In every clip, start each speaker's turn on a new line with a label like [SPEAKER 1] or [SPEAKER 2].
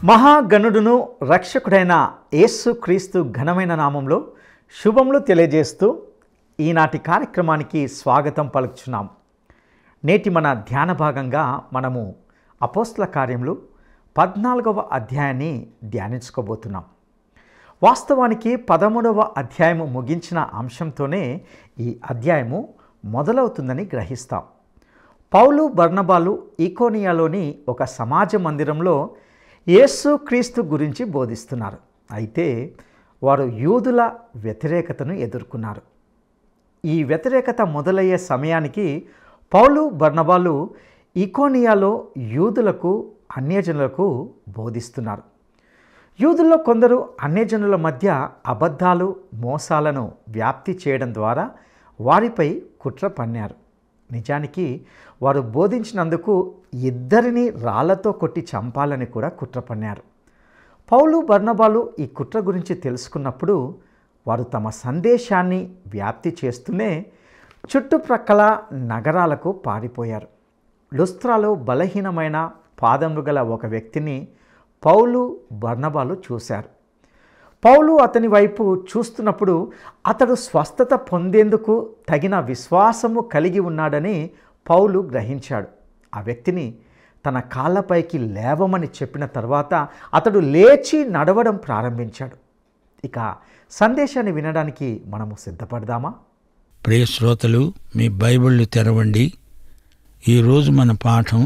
[SPEAKER 1] మహాగణుడును రక్షకుడైన యేసు క్రీస్తు ఘనమైన నామంలో శుభములు తెలియజేస్తూ ఈనాటి కార్యక్రమానికి స్వాగతం పలుకుచున్నాం. నేటి మన ధ్యాన భాగంగా మనము అపోస్తల కార్యములు 14వ అధ్యాయాన్ని ధ్యానించుకోబోతున్నాం. వాస్తవానికి 13వ అధ్యాయము ముగించిన అంశంతోనే ఈ అధ్యాయము మొదలవుతుందని గ్రహిస్తాం. పౌలు బర్నబాలు ఈకోనియాలోని ఒక సమాజ మందిరంలో యేసు క్రీస్తు గురించి బోధిస్తున్నారు. అయితే వారు యూదుల వ్యతిరేకతను ఎదుర్కొన్నారు. ఈ వ్యతిరేకత మొదలయ్యే సమయానికి పౌలు బర్నబాలు ఈకోనియాలో యూదులకు అన్యజనులకు బోధిస్తున్నారు. యూదుల్లో కొందరు అన్యజనుల మధ్య అబద్ధాలు మోసాలను వ్యాప్తి చేయడం ద్వారా వారిపై కుట్ర పన్నారు. నిజానికి వారు బోధించినందుకు ఇద్దరిని రాళ్లతో కొట్టి చంపాలని కూడా కుట్ర పన్నారు. పౌలు బర్నబాలు ఈ కుట్ర గురించి తెలుసుకున్నప్పుడు వారు తమ సందేశాన్ని వ్యాప్తి చేస్తూనే చుట్టుప్రక్కల నగరాలకు పారిపోయారు. లుస్త్రాలో బలహీనమైన పాదములు గల ఒక వ్యక్తిని పౌలు బర్నబాలు చూశారు. పౌలు అతని వైపు చూస్తున్నప్పుడు అతడు స్వస్థత పొందేందుకు తగిన విశ్వాసము కలిగి ఉన్నాడని పౌలు గ్రహించాడు. ఆ వ్యక్తిని తన కాళ్ళపైకి లేవమని చెప్పిన తర్వాత అతడు లేచి నడవడం ప్రారంభించాడు. ఇక సందేశాన్ని వినడానికి మనము సిద్ధపడదామా?
[SPEAKER 2] ప్రియ శ్రోతలు, మీ బైబిళ్ళు తెరవండి. ఈరోజు మన పాఠం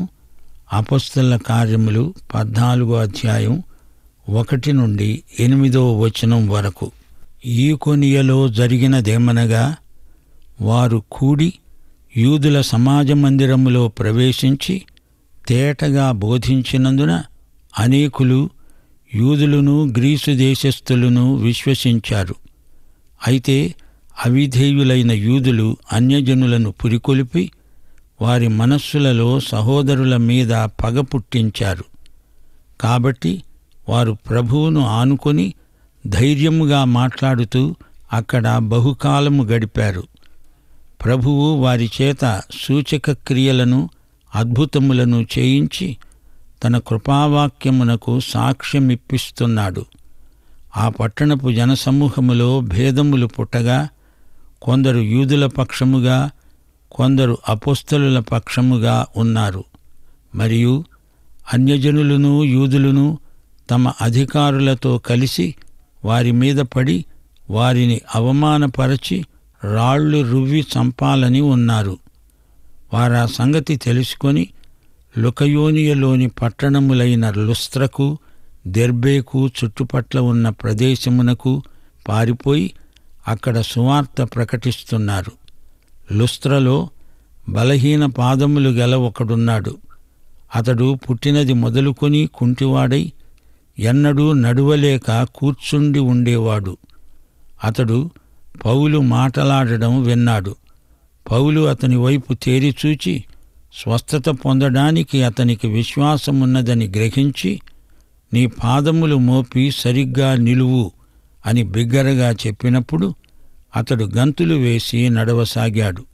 [SPEAKER 2] అపోస్తలుల కార్యములు 14వ అధ్యాయం 1 నుండి 8వ వచనం వరకు. ఈకొనియలో జరిగినదేమనగా, వారు కూడి యూదుల సమాజ మందిరములో ప్రవేశించి తేటగా బోధించినందున అనేకులు యూదులను గ్రీసు దేశస్థులను విశ్వసించారు. అయితే అవిధేయులైన యూదులు అన్యజనులను పురికొలిపి వారి మనస్సులలో సహోదరుల మీద పగ పుట్టించారు. కాబట్టి వారు ప్రభువును ఆనుకొని ధైర్యముగా మాట్లాడుతూ అక్కడ బహుకాలము గడిపారు. ప్రభువు వారి చేత సూచక క్రియలను అద్భుతములను చేయించి తన కృపావాక్యమునకు సాక్ష్యమిప్పిస్తున్నాడు. ఆ పట్టణపు జనసమూహములో భేదములు పుట్టగా కొందరు యూదుల పక్షముగా, కొందరు అపోస్తలుల పక్షముగా ఉన్నారు. మరియు అన్యజనులను యూదులను తమ అధికారులతో కలిసి వారి మీద పడి వారిని అవమానపరచి రాళ్లు రువ్వి చంపాలని ఉన్నారు. వారా సంగతి తెలుసుకొని లుకయోనియలోని పట్టణములైన లుస్త్రకు, దెర్బేకు చుట్టుపట్ల ఉన్న ప్రదేశమునకు పారిపోయి అక్కడ సువార్త ప్రకటిస్తున్నారు. లుస్త్రలో బలహీన పాదములు గల ఒకడున్నాడు. అతడు పుట్టినది మొదలుకొని కుంటివాడై ఎన్నడూ నడువలేక కూర్చుండి ఉండేవాడు. అతడు పౌలు మాటలాడడం విన్నాడు. పౌలు అతని వైపు తేరిచూచి స్వస్థత పొందడానికి అతనికి విశ్వాసమున్నదని గ్రహించి, నీ పాదములు మోపి సరిగ్గా నిలువు అని బిగ్గరగా చెప్పినప్పుడు అతడు గంతులు వేసి నడవసాగాడు.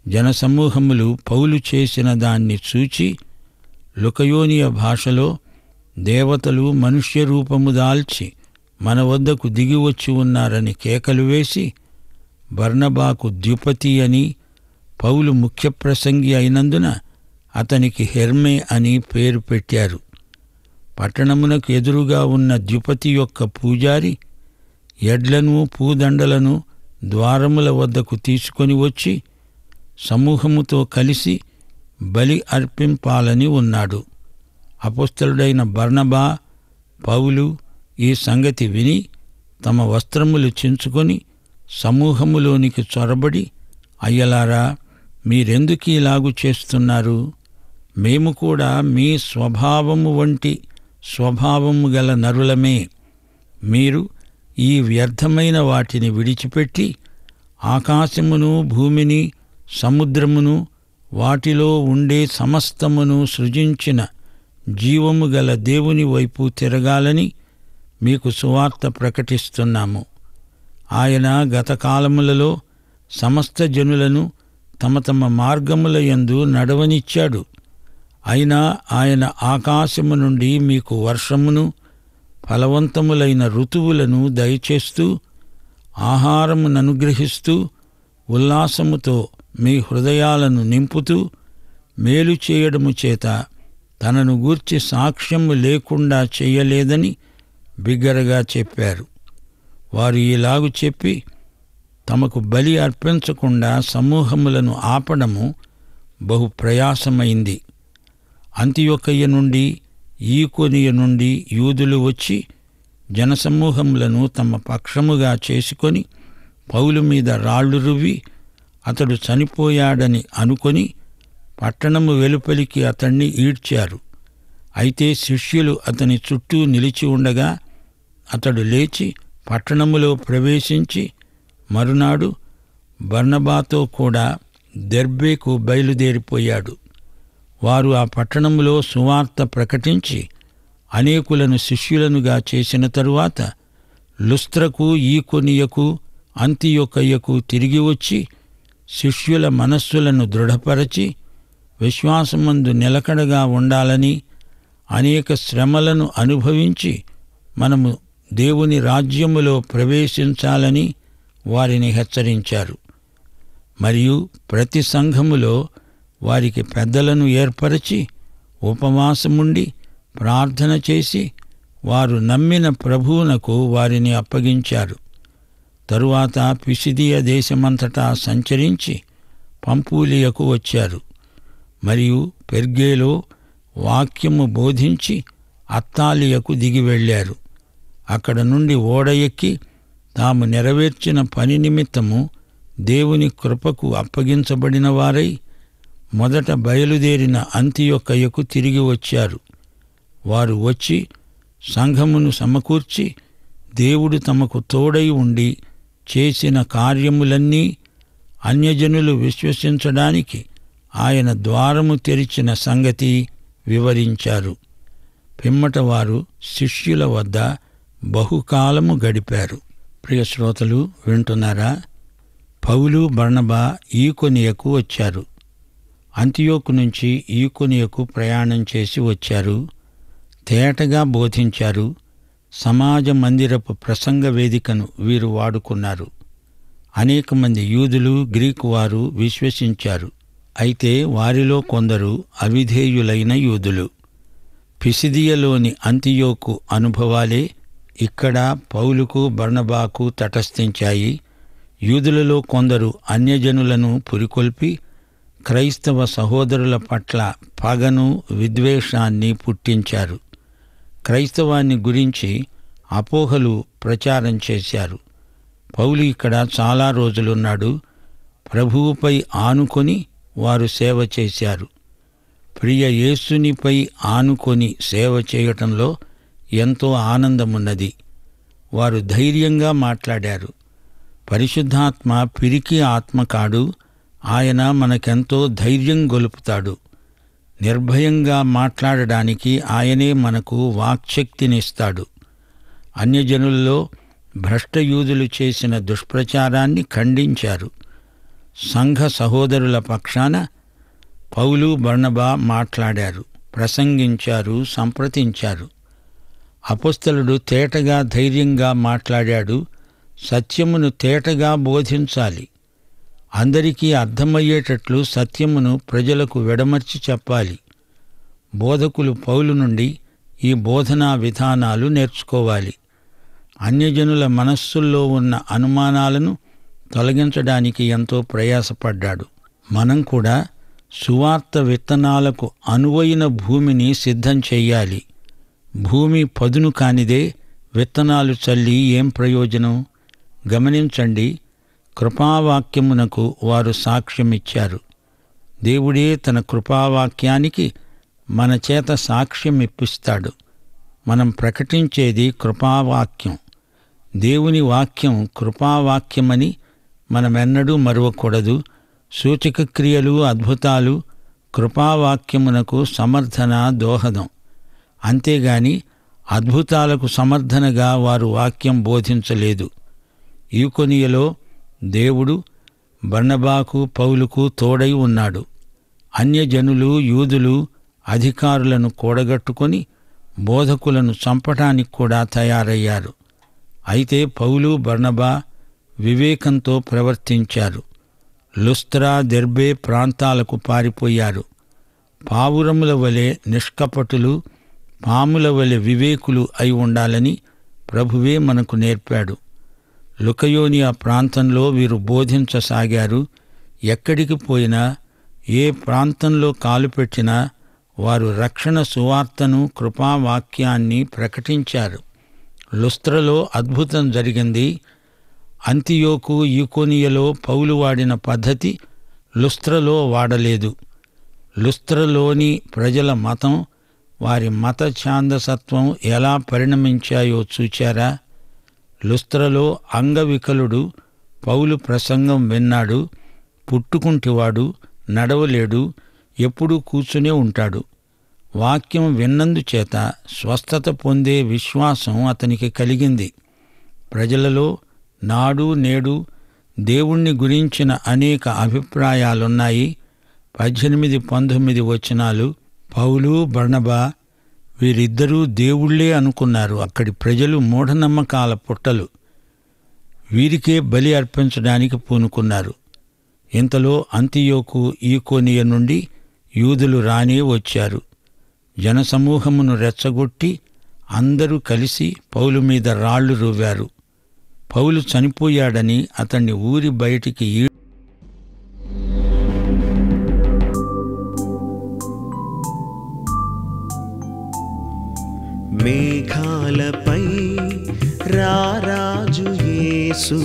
[SPEAKER 2] జనసమూహములు పౌలు చేసిన దాన్ని చూచి లుకయోనియ భాషలో, దేవతలు మనుష్య రూపము దాల్చి మన వద్దకు దిగివచ్చి ఉన్నారని కేకలు వేసి, బర్నబాకు ద్యుపతి అని, పౌలు ముఖ్య ప్రసంగి అయినందున అతనికి హెర్మే అని పేరు పెట్టారు. పట్టణమునకు ఎదురుగా ఉన్న ద్యుపతి యొక్క పూజారి ఎడ్లను పూదండలను ద్వారముల వద్దకు తీసుకొని వచ్చి సమూహముతో కలిసి బలి అర్పింపాలని ఉన్నాడు. అపోస్తలుడైన బర్నబా, పౌలు ఈ సంగతి విని తమ వస్త్రములు చించుకొని సమూహములోనికి చొరబడి, అయ్యలారా, మీరెందుకు ఇలాగు చేస్తున్నారు? మేము కూడా మీ స్వభావము వంటి స్వభావము గల నరులమే. మీరు ఈ వ్యర్థమైన వాటిని విడిచిపెట్టి ఆకాశమును, భూమిని, సముద్రమును, వాటిలో ఉండే సమస్తమును సృజించిన జీవము గల దేవుని వైపు తిరగాలని మీకు సువార్త ప్రకటిస్తున్నాము. ఆయన గత కాలములలో సమస్త జనులను తమ తమ మార్గముల యందు నడవనిచ్చాడు. అయినా ఆయన ఆకాశము నుండి మీకు వర్షమును ఫలవంతములైన ఋతువులను దయచేస్తూ ఆహారముననుగ్రహిస్తూ ఉల్లాసముతో మీ హృదయాలను నింపుతూ మేలు చేయడము చేత తనను గూర్చి సాక్ష్యము లేకుండా చెయ్యలేదని బిగ్గరగా చెప్పారు. వారు ఇలాగు చెప్పి తమకు బలి అర్పించకుండా సమూహములను ఆపడము బహు ప్రయాసమైంది. అంతియొకయ నుండి ఈకొనియ నుండి యూదులు వచ్చి జనసమూహములను తమ పక్షముగా చేసుకొని పౌలు మీద రాళ్లు రువ్వి అతడు చనిపోయాడని అనుకొని పట్టణము వెలుపలికి అతణ్ణి ఈడ్చారు. అయితే శిష్యులు అతని చుట్టూ నిలిచి ఉండగా అతడు లేచి పట్టణములో ప్రవేశించి మరునాడు బర్నబాతో కూడా దెర్బేకు బయలుదేరిపోయాడు. వారు ఆ పట్టణములో సువార్త ప్రకటించి అనేకులను శిష్యులనుగా చేసిన తరువాత లుస్త్రకు ఈకొనియకు అంతియొకయ్యకు తిరిగి వచ్చి శిష్యుల మనస్సులను దృఢపరచి విశ్వాసమందు నిలకడగా ఉండాలని, అనేక శ్రమలను అనుభవించి మనము దేవుని రాజ్యములో ప్రవేశించాలని వారిని హెచ్చరించారు. మరియు ప్రతి సంఘములో వారికి పెద్దలను ఏర్పరచి ఉపవాసముండి ప్రార్థన చేసి వారు నమ్మిన ప్రభువునకు వారిని అప్పగించారు. తరువాత పిసిదియ దేశమంతటా సంచరించి పంపూలియకు వచ్చారు. మరియు పెర్గేలో వాక్యము బోధించి అత్తాలియకు దిగి వెళ్ళారు. అక్కడ నుండి ఓడ ఎక్కి తాము నెరవేర్చిన పని నిమిత్తము దేవుని కృపకు అప్పగించబడిన వారై మొదట బయలుదేరిన అంతియొకయ్యకు తిరిగి వచ్చారు. వారు వచ్చి సంఘమును సమకూర్చి దేవుడు తమకు తోడై ఉండి చేసిన కార్యములన్నీ అన్యజనులు విశ్వసించడానికి ఆయన ద్వారము తెరిచిన సంగతి వివరించారు. పిమ్మట వారు శిష్యుల వద్ద బహుకాలము గడిపారు. ప్రియ శ్రోతలు వింటున్నారా? పౌలు బర్నబా ఈకొనియకు వచ్చారు. అంతియోకు నుంచి ఈకొనియకు ప్రయాణం చేసి వచ్చారు. తేటగా బోధించారు. సమాజ మందిరపు ప్రసంగ వేదికను వీరు వాడుకున్నారు. అనేక మంది యూదులు, గ్రీకు వారు విశ్వసించారు. అయితే వారిలో కొందరు అవిధేయులైన యూదులు. పిసిదియలోని అంతియోకు అనుభవాలే ఇక్కడ పౌలుకు బర్నబాకు తటస్థించాయి. యూదులలో కొందరు అన్యజనులను పురికొల్పి క్రైస్తవ సహోదరుల పట్ల పగను, విద్వేషాన్ని పుట్టించారు. క్రైస్తవాన్ని గురించి అపోహలు ప్రచారం చేశారు. పౌలు ఇక్కడ చాలా రోజులున్నాడు. ప్రభువుపై ఆనుకొని వారు సేవ చేశారు. ప్రియ యేసునిపై ఆనుకొని సేవ చేయటంలో ఎంతో ఆనందమున్నది. వారు ధైర్యంగా మాట్లాడారు. పరిశుద్ధాత్మ పిరికి ఆత్మ కాడు. ఆయన మనకెంతో ధైర్యం గొలుపుతాడు. నిర్భయంగా మాట్లాడడానికి ఆయనే మనకు వాక్శక్తినిస్తాడు. అన్యజనుల్లో భ్రష్టయూదులు చేసిన దుష్ప్రచారాన్ని ఖండించారు. సంఘ సహోదరుల పక్షాన పౌలు, బర్నబా మాట్లాడారు, ప్రసంగించారు, సంప్రదించారు. అపొస్తలుడు తేటగా, ధైర్యంగా మాట్లాడాడు. సత్యమును తేటగా బోధించాలి. అందరికీ అర్థమయ్యేటట్లు సత్యమును ప్రజలకు వెడమర్చి చెప్పాలి. బోధకులు పౌలు నుండి ఈ బోధనా విధానాలు నేర్చుకోవాలి. అన్యజనుల మనస్సుల్లో ఉన్న అనుమానాలను తొలగించడానికి ఎంతో ప్రయాసపడ్డాడు. మనం కూడా సువార్త విత్తనాలకు అనువైన భూమిని సిద్ధం చెయ్యాలి. భూమి పదును కానిదే విత్తనాలు చల్లి ఏం ప్రయోజనం? గమనించండి, కృపావాక్యమునకు వారు సాక్ష్యమిచ్చారు. దేవుడే తన కృపావాక్యానికి మన చేత సాక్ష్యమిప్పిస్తాడు. మనం ప్రకటించేది కృపావాక్యం. దేవుని వాక్యం కృపావాక్యమని మనమెన్నడూ మరువకూడదు. సూచక క్రియలు, అద్భుతాలు కృపావాక్యమునకు సమర్థన, దోహదం. అంతేగాని అద్భుతాలకు సమర్థనగా వారు వాక్యం బోధించలేదు. ఈకొనియలో దేవుడు బర్నబాకు, పౌలుకు తోడై ఉన్నాడు. అన్యజనులు, యూదులు అధికారులను కూడగట్టుకొని బోధకులను చంపటానికి కూడా తయారయ్యారు. అయితే పౌలు, బర్నబా వివేకంతో ప్రవర్తించారు. లుస్త్రా, దెర్బే ప్రాంతాలకు పారిపోయారు. పావురముల వలె నిష్కపటులు, పాముల వలె వివేకులు అయి ఉండాలని ప్రభువే మనకు నేర్పాడు. లుకయోనియా ప్రాంతంలో వీరు బోధించసాగారు. ఎక్కడికి పోయినా, ఏ ప్రాంతంలో కాలుపెట్టినా వారు రక్షణ సువార్తను, కృపావాక్యాన్ని ప్రకటించారు. లుస్త్రలో అద్భుతం జరిగింది. అంతియోకు, ఈకోనియలో పౌలు వాడిన పద్ధతి లుస్త్రలో వాడలేదు. లుస్త్రలోని ప్రజల మతం, వారి మత ఛాందసత్వం ఎలా పరిణమించాయో చూచారా? లుస్త్రలో అంగవికలుడు పౌలు ప్రసంగం విన్నాడు. పుట్టుకుంటివాడు, నడవలేడు, ఎప్పుడూ కూర్చునే ఉంటాడు. వాక్యం విన్నందుచేత స్వస్థత పొందే విశ్వాసం అతనికి కలిగింది. ప్రజలలో నాడు నేడు దేవుణ్ణి గురించిన అనేక అభిప్రాయాలున్నాయి. 18-19 వచనాలు. పౌలు, బర్నబా వీరిద్దరూ దేవుళ్లే అనుకున్నారు. అక్కడి ప్రజలు మూఢనమ్మకాల పుట్టలు. వీరికే బలి అర్పించడానికి పూనుకున్నారు. ఇంతలో అంతియోకు, ఈకోనియ నుండి యూదులు రానే వచ్చారు. జనసమూహమును రెచ్చగొట్టి అందరూ కలిసి పౌలు మీద రాళ్లు రువ్వారు. పౌలు చనిపోయాడని అతన్ని ఊరి బయటికి
[SPEAKER 3] మేఘాలపై రారాజు యేసు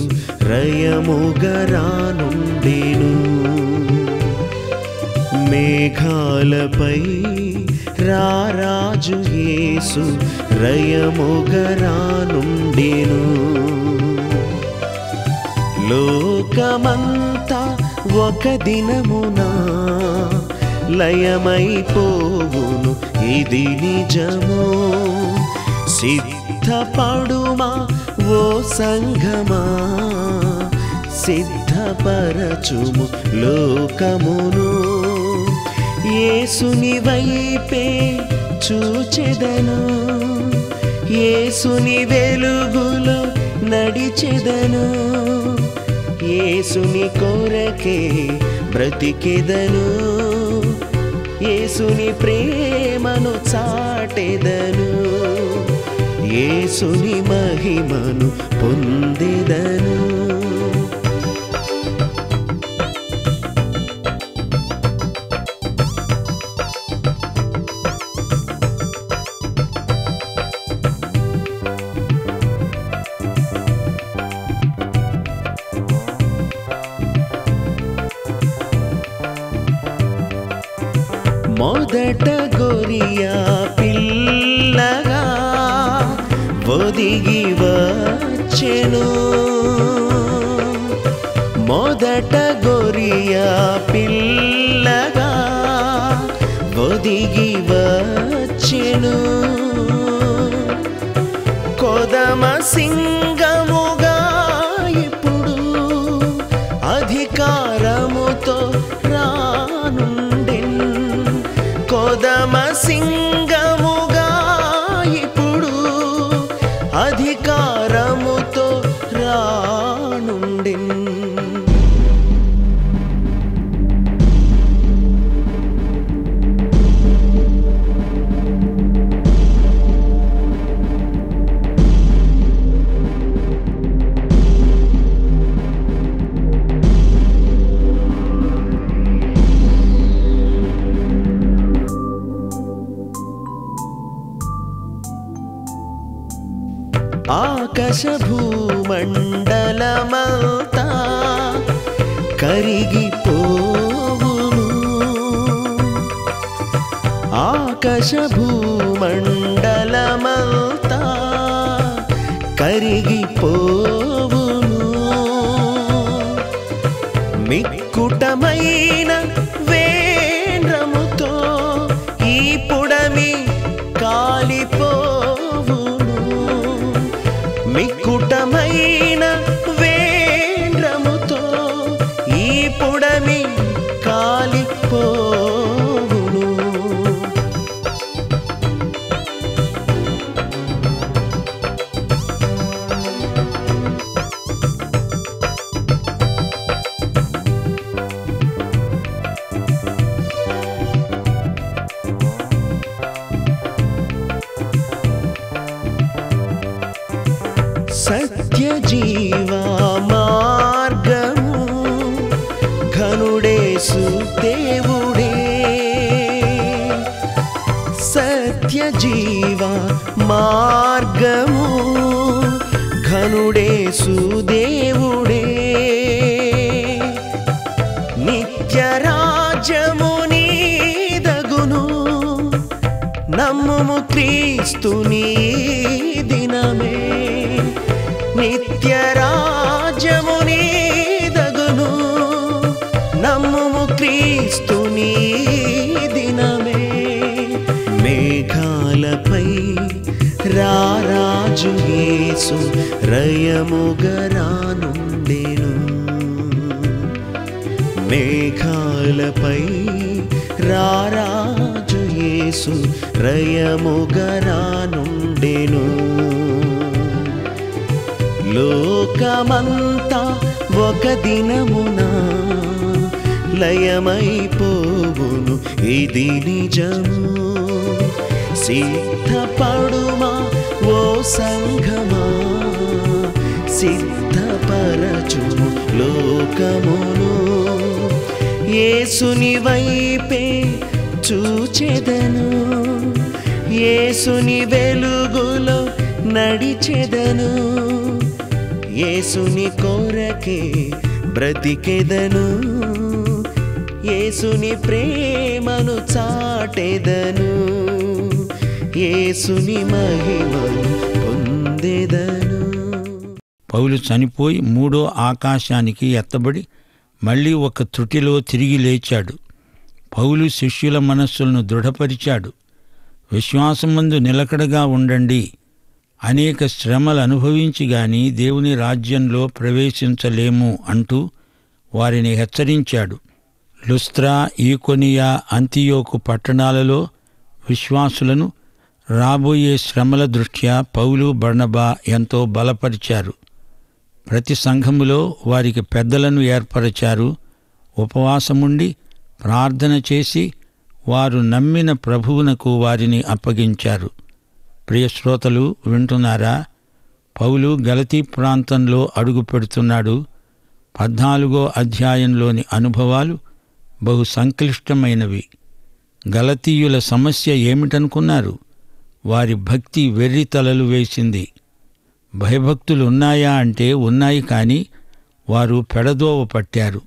[SPEAKER 3] రయముగరానుండెను. మేఘాలపై రారాజు యేసు రయముగరానుండెను. లోకమంతా ఒక దినమున లయమైపోవును, ఇది నిజము. సిద్ధపడుమా ఓ సంఘమా, సిద్ధపరచుము లోకమును. యేసుని వైపే చూచెదను, యేసుని వెలుగులో నడిచెదను. యేసుని కొరకే బ్రతికెదను, యేసుని ప్రేమను చాటెదను. యేసుని మహిమను పొందెదను. మొదట గొరియా పిల్లగా ఒదిగి వచ్చెను. మొదట గొరియా పిల్లగా ఒదిగి వచ్చెను. కొదమ సింగముగా ఇప్పుడు అధికారముతో రానుండెను. కొదమ సింగముగా ఇప్పుడు అధికారముతో రానుండెను. ఆకాశ భూమండలమంతా కరిగిపోవును. ఆకాశ భూమండలమంతా కరిగిపోవును. మిక్కుటమైన వేంద్రముతో ఈ పుడమి కాలిపోవును. మిక్కుటమైన వేంద్రముతో ఈ పుడమి కాలిపోవును. సత్య జీవ మార్గము ఘనుడేసు దేవుడే. సత్య జీవ మార్గము ఘనుడేసు దేవుడే. నిత్య రాజ్యము నీదగును నమ్ముము క్రీస్తుని దినమే. నిత్య రాజ్యము నీదగును నమ్ముము క్రీస్తుని దినమే. మేఘాలపై రారాజు యేసు రయముగా రానుండెను. మేఘాలపై రారాజు యేసు రయముగా రానుండెను. లోకమంతా ఒక దినమున లయమైపోవును, ఇది నిజము. సిద్ధపడుమా ఓ సంఘమా, సిద్ధపరచుము లోకమును. యేసుని వైపే చూచెదను, యేసుని వెలుగులో నడిచెదను. యేసుని కొరకే బ్రతికెదను, యేసుని ప్రేమను చాటెదను. యేసుని మహిమను పొందెదను.
[SPEAKER 2] పౌలు చనిపోయి మూడో ఆకాశానికి ఎత్తబడి మళ్ళీ ఒక త్రుటిలో తిరిగి లేచాడు. పౌలు శిష్యుల మనస్సులను దృఢపరిచాడు. విశ్వాసమందు నిలకడగా ఉండండి, అనేక శ్రమలు అనుభవించి గాని దేవుని రాజ్యంలో ప్రవేశించలేము అంటూ వారిని హెచ్చరించాడు. లుస్త్రా, ఈకొనియా, అంతియోకు పట్టణాలలో విశ్వాసులను రాబోయే శ్రమల దృష్ట్యా పౌలు, బర్నబా ఎంతో బలపరిచారు. ప్రతి సంఘములో వారికి పెద్దలను ఏర్పరచారు. ఉపవాసముండి ప్రార్థన చేసి వారు నమ్మిన ప్రభువునకు వారిని అప్పగించారు. ప్రియశ్రోతలు వింటున్నారా? పౌలు గలతీ ప్రాంతంలో అడుగు పెడుతున్నాడు. 14వ అధ్యాయంలోని అనుభవాలు బహు సంక్లిష్టమైనవి. గలతీయుల సమస్య ఏమిటనుకున్నారు? వారి భక్తి వెర్రితలలు వేసింది. భయభక్తులు ఉన్నాయా అంటే ఉన్నాయి, కానీ వారు పెడదోవ పట్టారు.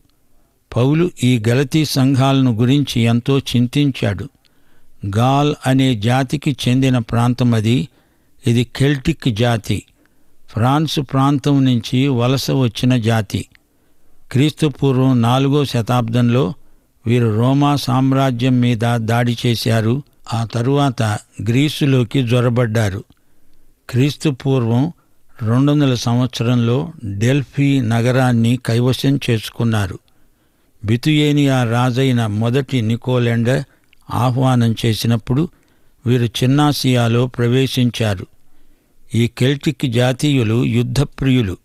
[SPEAKER 2] పౌలు ఈ గలతీ సంఘాలను గురించి ఎంతో చింతించాడు. గాల్ అనే జాతికి చెందిన ప్రాంతం అది. ఇది కెల్టిక్ జాతి, ఫ్రాన్స్ ప్రాంతం నుంచి వలస వచ్చిన జాతి. క్రీస్తుపూర్వం 4వ శతాబ్దంలో వీరు రోమా సామ్రాజ్యం మీద దాడి చేశారు. ఆ తరువాత గ్రీసులోకి జొరబడ్డారు. క్రీస్తుపూర్వం 200 సంవత్సరంలో డెల్ఫీ నగరాన్ని కైవశం చేసుకున్నారు. బితుయేనియా రాజైన మొదటి నికోలెండర్ ఆహ్వానం చేసినప్పుడు వీరు చిన్నాసియాలో ప్రవేశించారు. ఈ కెల్టిక్ జాతీయులు యుద్ధప్రియులు.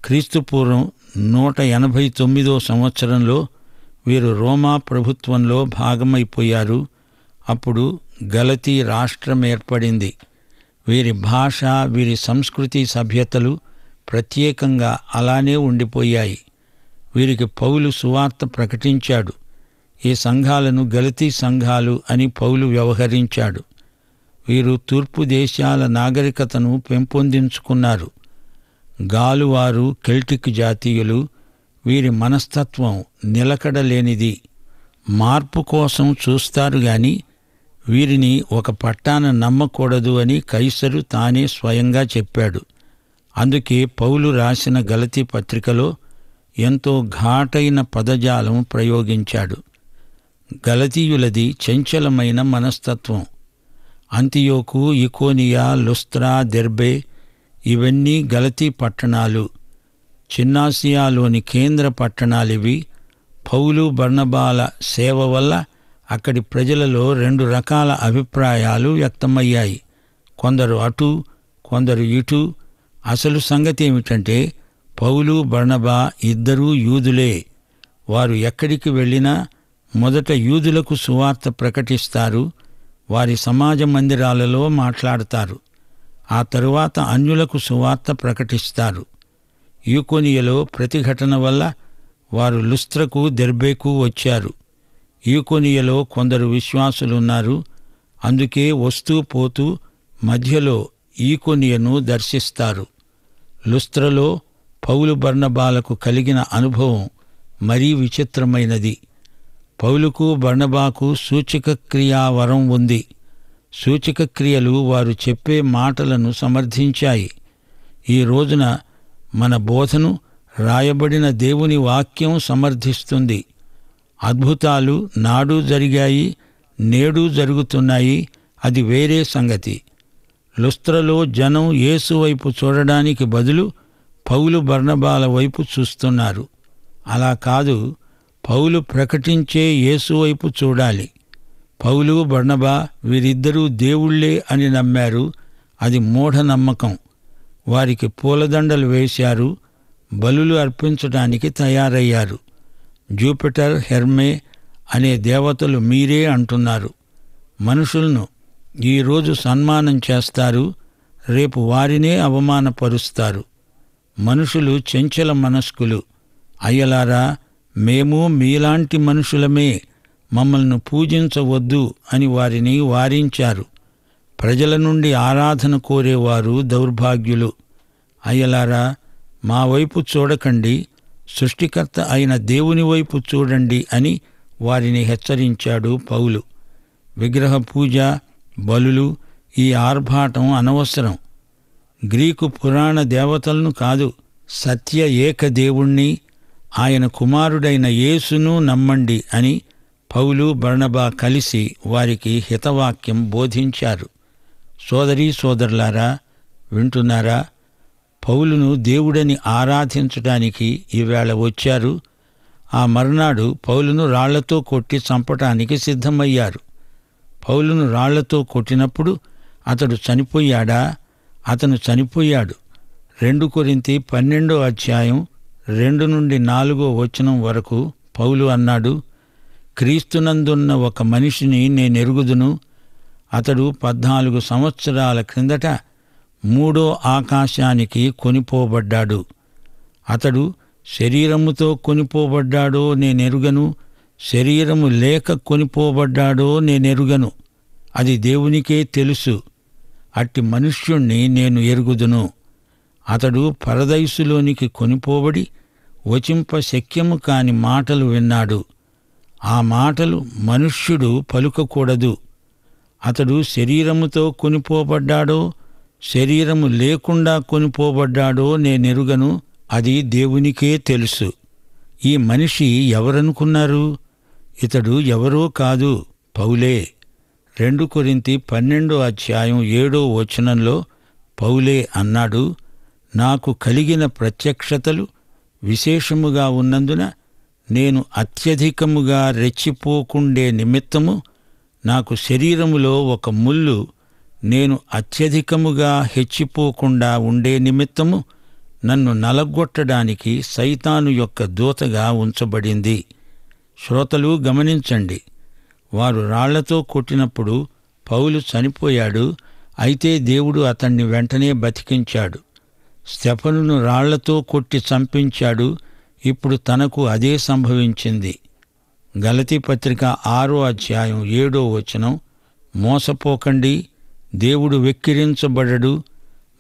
[SPEAKER 2] క్రీస్తుపూర్వం 189వ సంవత్సరంలో వీరు రోమా ప్రభుత్వంలో భాగమైపోయారు. అప్పుడు గలతీ రాష్ట్రం ఏర్పడింది. వీరి భాష, వీరి సంస్కృతి, సభ్యతలు ప్రత్యేకంగా అలానే ఉండిపోయాయి. వీరికి పౌలు సువార్త ప్రకటించాడు. ఈ సంఘాలను గలతీ సంఘాలు అని పౌలు వ్యవహరించాడు. వీరు తూర్పు దేశాల నాగరికతను పెంపొందించుకున్నారు. గాలువారు కెల్టిక్ జాతీయులు. వీరి మనస్తత్వం నిలకడలేనిది. మార్పు కోసం చూస్తారు గాని వీరిని ఒక పట్టాన నమ్మకూడదు అని కైసరు తానే స్వయంగా చెప్పాడు. అందుకే పౌలు రాసిన గలతీ పత్రికలో ఎంతో ఘాటైన పదజాలం ప్రయోగించాడు. గలతీయులది చంచలమైన మనస్తత్వం. అంతియోకు, ఇకోనియా, లుస్త్రా, దెర్బే ఇవన్నీ గలతీ పట్టణాలు. చిన్నాసియాలోని కేంద్ర పట్టణాలివి. పౌలు, బర్నబాల సేవ వల్ల అక్కడి ప్రజలలో 2 రకాల అభిప్రాయాలు వ్యక్తమయ్యాయి. కొందరు అటు, కొందరు ఇటు. అసలు సంగతి ఏమిటంటే పౌలు, బర్నబా ఇద్దరూ యూదులే. వారు ఎక్కడికి వెళ్ళినా మొదట యూదులకు సువార్త ప్రకటిస్తారు. వారి సమాజ మందిరాలలో మాట్లాడతారు. ఆ తరువాత అన్యులకు సువార్త ప్రకటిస్తారు. ఈకొనియలో ప్రతిఘటన వల్ల వారు లుస్త్రకు దెర్బేకు వచ్చారు. ఈకొనియలో కొందరు విశ్వాసులున్నారు. అందుకే వస్తూ పోతూ మధ్యలో ఈకొనియను దర్శిస్తారు. లుస్త్రలో పౌలు బర్నబాలకు కలిగిన అనుభవం మరీ విచిత్రమైనది. పౌలుకు బర్నబాకు సూచక క్రియా వరం ఉంది. సూచక క్రియలు వారు చెప్పే మాటలను సమర్థించాయి. ఈ రోజున మన బోధను రాయబడిన దేవుని వాక్యం సమర్థిస్తుంది. అద్భుతాలు నాడు జరిగాయి, నేడు జరుగుతున్నాయి. అది వేరే సంగతి. లుస్త్రలో జనం యేసు వైపు చూడడానికి బదులు పౌలు బర్నబాల వైపు చూస్తున్నారు. అలా కాదు, పౌలు ప్రకటించే యేసు వైపు చూడాలి. పౌలు బర్నబా వీరిద్దరూ దేవుళ్ళే అని నమ్మారు. అది మూఢనమ్మకం. వారికి పూలదండలు వేశారు, బలులు అర్పించడానికి తయారయ్యారు. జూపిటర్, హెర్మే అనే దేవతలు మీరే అంటున్నారు. మనుషులను ఈరోజు సన్మానం చేస్తారు, రేపు వారినే అవమానపరుస్తారు. మనుషులు చెంచల మనస్కులు. అయ్యలారా, మేము మీలాంటి మనుషులమే, మమ్మల్ని పూజించవద్దు అని వారిని వారించారు. ప్రజల నుండి ఆరాధన కోరేవారు దౌర్భాగ్యులు. అయ్యలారా, మా వైపు చూడకండి, సృష్టికర్త అయిన దేవుని వైపు చూడండి అని వారిని హెచ్చరించాడు పౌలు. విగ్రహ పూజ, బలులు, ఈ ఆర్భాటం అనవసరం. గ్రీకు పురాణ దేవతలను కాదు, సత్య ఏక దేవుణ్ణి, ఆయన కుమారుడైన యేసును నమ్మండి అని పౌలు బర్నబా కలిసి వారికి హితవాక్యం బోధించారు. సోదరీ సోదరులారా, వింటున్నారా? పౌలును దేవుడని ఆరాధించడానికి ఈవేళ వచ్చారు. ఆ మర్నాడు పౌలును రాళ్లతో కొట్టి చంపటానికి సిద్ధమయ్యారు. పౌలును రాళ్లతో కొట్టినప్పుడు అతడు చనిపోయాడా? అతను చనిపోయాడు. 2 కొరింథీ 12:2-4 వరకు పౌలు అన్నాడు, క్రీస్తునందున్న ఒక మనిషిని నేనెరుగుదును. అతడు 14 సంవత్సరాల క్రిందట 3వ ఆకాశానికి కొనిపోబడ్డాడు. అతడు శరీరముతో కొనిపోబడ్డాడో నేనెరుగను, శరీరము లేక కొనిపోబడ్డాడో నేనెరుగను. అది దేవునికే తెలుసు. అట్టి మనుష్యుణ్ణి నేను ఎరుగుదును. అతడు పరదైసులోనికి కొనిపోబడి వచింప శక్యము కాని మాటలు విన్నాడు. ఆ మాటలు మనుష్యుడు పలుకకూడదు. అతడు శరీరముతో కొనిపోబడ్డాడో శరీరము లేకుండా కొనిపోబడ్డాడో నేనెరుగను. అది దేవునికే తెలుసు. ఈ మనిషి ఎవరనుకున్నారు? ఇతడు ఎవరో కాదు, పౌలే. 2 కొరింథీ 12:7 పౌలే అన్నాడు, నాకు కలిగిన ప్రత్యక్షతలు విశేషముగా ఉన్నందున నేను అత్యధికముగా రెచ్చిపోకుండే నిమిత్తము నాకు శరీరములో ఒక ముల్లు నేను అత్యధికముగా హెచ్చిపోకుండా ఉండే నిమిత్తము నన్ను నలగొట్టడానికి సైతాను యొక్క దూతగా ఉంచబడింది. శ్రోతలు గమనించండి. వారు రాళ్లతో కొట్టినప్పుడు పౌలు చనిపోయాడు. అయితే దేవుడు అతన్ని వెంటనే బతికించాడు. స్తెఫనును రాళ్లతో కొట్టి చంపించాడు. ఇప్పుడు తనకు అదే సంభవించింది. గలతీ పత్రిక 6:7 మోసపోకండి, దేవుడు వెక్కిరించబడడు.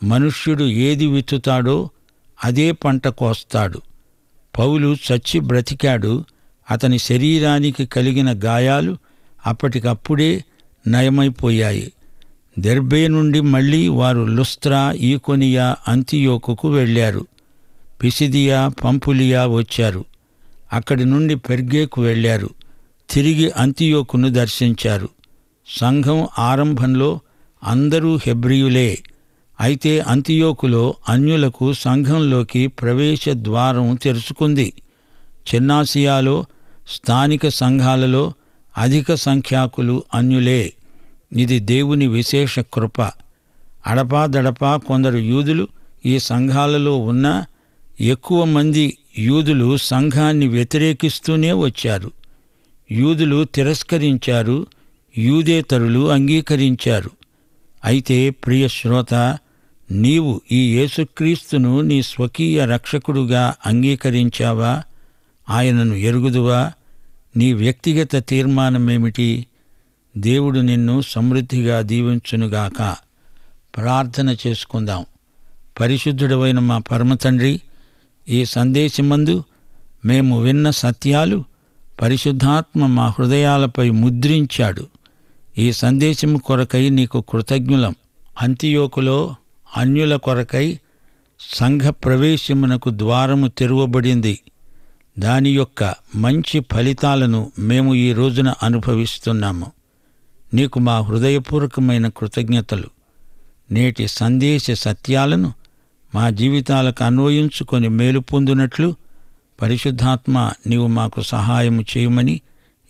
[SPEAKER 2] మనుష్యుడు ఏది విత్తుతాడో అదే పంట కోస్తాడు. పౌలు చచ్చి బ్రతికాడు. అతని శరీరానికి కలిగిన గాయాలు అప్పటికప్పుడే నయమైపోయాయి. దెర్బే నుండి మళ్లీ వారు లుస్త్రా, ఈకొనియా, అంతియోకుకు వెళ్లారు. పిసిదియా, పంపులియా వచ్చారు. అక్కడి నుండి పెర్గేకు వెళ్లారు. తిరిగి అంతియోకును దర్శించారు. సంఘం ఆరంభంలో అందరూ హెబ్రీయులే. అయితే అంతియోకులో అన్యులకు సంఘంలోకి ప్రవేశ ద్వారం తెరుచుకుంది. చిన్నాసియాలో స్థానిక సంఘాలలో అధిక సంఖ్యాకులు అన్యులే. ఇది దేవుని విశేష కృప. అడపాదడపా కొందరు యూదులు ఈ సంఘాలలో ఉన్నా ఎక్కువ మంది యూదులు సంఘాన్ని వ్యతిరేకిస్తూనే వచ్చారు. యూదులు తిరస్కరించారు, యూదేతరులు అంగీకరించారు. అయితే ప్రియ శ్రోత, నీవు ఈ యేసుక్రీస్తును నీ స్వకీయ రక్షకుడుగా అంగీకరించావా? ఆయనను ఎరుగుదువా? నీ వ్యక్తిగత తీర్మానమేమిటి? దేవుడు నిన్ను సమృద్ధిగా దీవించునుగాక. ప్రార్థన చేసుకుందాం. పరిశుద్ధుడవైన మా పరమతండ్రి, ఈ సందేశమందు మేము విన్న సత్యాలు పరిశుద్ధాత్మ మా హృదయాలపై ముద్రించాడు. ఈ సందేశం కొరకై నీకు కృతజ్ఞులం. అంతియోకులో అన్యుల కొరకై సంఘ ప్రవేశమునకు ద్వారము తెరువబడింది. దాని యొక్క మంచి ఫలితాలను మేము ఈ రోజున అనుభవిస్తున్నాము. నీకు మా హృదయపూర్వకమైన కృతజ్ఞతలు. నేటి సందేశ సత్యాలను మా జీవితాలకు అన్వయించుకొని మేలు పొందునట్లు పరిశుద్ధాత్మ నీవు మాకు సహాయము చేయమని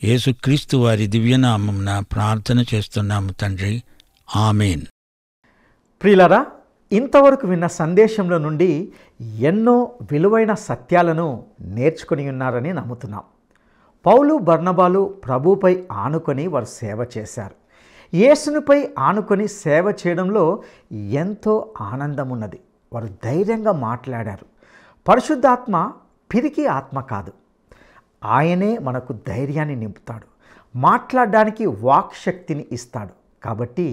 [SPEAKER 2] యేసుక్రీస్తు వారి దివ్యనామమున ప్రార్థన చేస్తున్నాము తండ్రి. ఆమేన్.
[SPEAKER 1] ప్రియులారా, ఇంతవరకు విన్న సందేశంలో నుండి ఎన్నో విలువైన సత్యాలను నేర్చుకుని ఉన్నారని నమ్ముతున్నాం. పౌలు, బర్నబాలు ప్రభుపై ఆనుకొని వారు సేవ చేశారు. యేసునిపై ఆనుకొని సేవ చేయడంలో ఎంతో ఆనందం ఉన్నది. వారు ధైర్యంగా మాట్లాడారు. పరిశుద్ధాత్మ పిరికి ఆత్మ కాదు. ఆయనే మనకు ధైర్యాన్ని నింపుతాడు, మాట్లాడడానికి వాక్శక్తిని ఇస్తాడు. కాబట్టి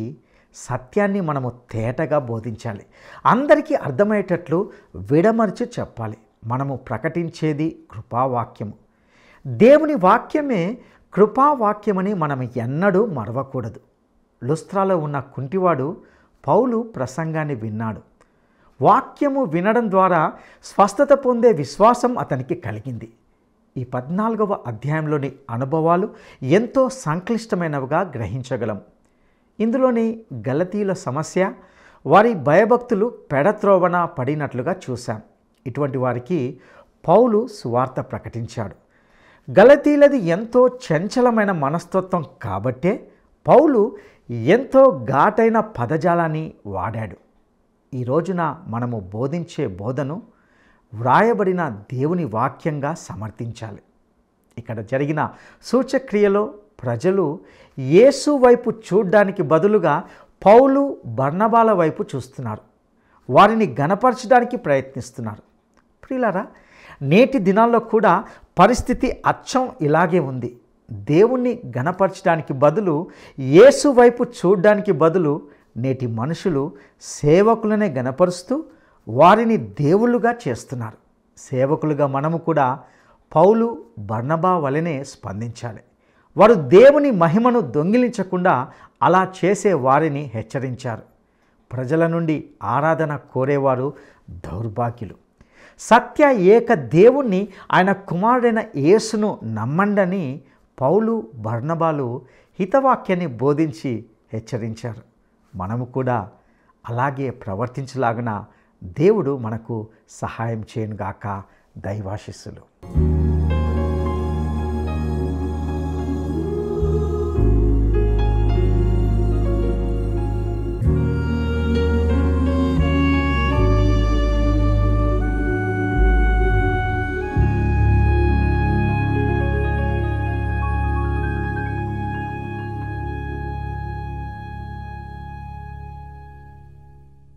[SPEAKER 1] సత్యాన్ని మనము తేటగా బోధించాలి, అందరికీ అర్థమయ్యేటట్లు విడమర్చి చెప్పాలి. మనము ప్రకటించేది కృపావాక్యము. దేవుని వాక్యమే కృపావాక్యమని మనం ఎన్నడూ మరవకూడదు. లుస్త్రాలో ఉన్న కుంటివాడు పౌలు ప్రసంగాన్ని విన్నాడు. వాక్యము వినడం ద్వారా స్వస్థత పొందే విశ్వాసం అతనికి కలిగింది. ఈ 14వ అధ్యాయంలోని అనుభవాలు ఎంతో సంక్లిష్టమైనవిగా గ్రహించగలం. ఇందులోని గలతీయుల సమస్య, వారి భయభక్తులు పెడత్రోవన పడినట్లుగా చూశాం. ఇటువంటి వారికి పౌలు సువార్త ప్రకటించాడు. గలతీయులది ఎంతో చంచలమైన మనస్తత్వం కాబట్టే పౌలు ఎంతో ఘాటైన పదజాలాన్ని వాడాడు. ఈ రోజున మనము బోధించే బోధను వ్రాయబడిన దేవుని వాక్యంగా సమర్థించాలి. ఇక్కడ జరిగిన సూచక్రియలో ప్రజలు యేసు వైపు చూడ్డానికి బదులుగా పౌలు, బర్నబాల వైపు చూస్తున్నారు. వారిని గణపరచడానికి ప్రయత్నిస్తున్నారు. ప్రియులారా, నేటి దినాల్లో కూడా పరిస్థితి అచ్చం ఇలాగే ఉంది. దేవుణ్ణి గణపరచడానికి బదులు, యేసు వైపు చూడ్డానికి బదులు నేటి మనుషులు సేవకులనే గణపరుస్తూ వారిని దేవుళ్ళుగా చేస్తున్నారు. సేవకులుగా మనము కూడా పౌలు, బర్నబా వలెనే స్పందించాలి. వారు దేవుని మహిమను దొంగిలించకుండా అలా చేసే వారిని హెచ్చరించారు. ప్రజల నుండి ఆరాధన కోరేవారు దౌర్భాగ్యులు. సత్య ఏక దేవుణ్ణి, ఆయన కుమారుడైన యేసును నమ్మండని పౌలు, బర్నబాలు హితవాక్యాన్ని బోధించి హెచ్చరించారు. మనము కూడా అలాగే ప్రవర్తించలాగున దేవుడు మనకు సహాయం చేయనుగాక. దైవాశీస్సులు.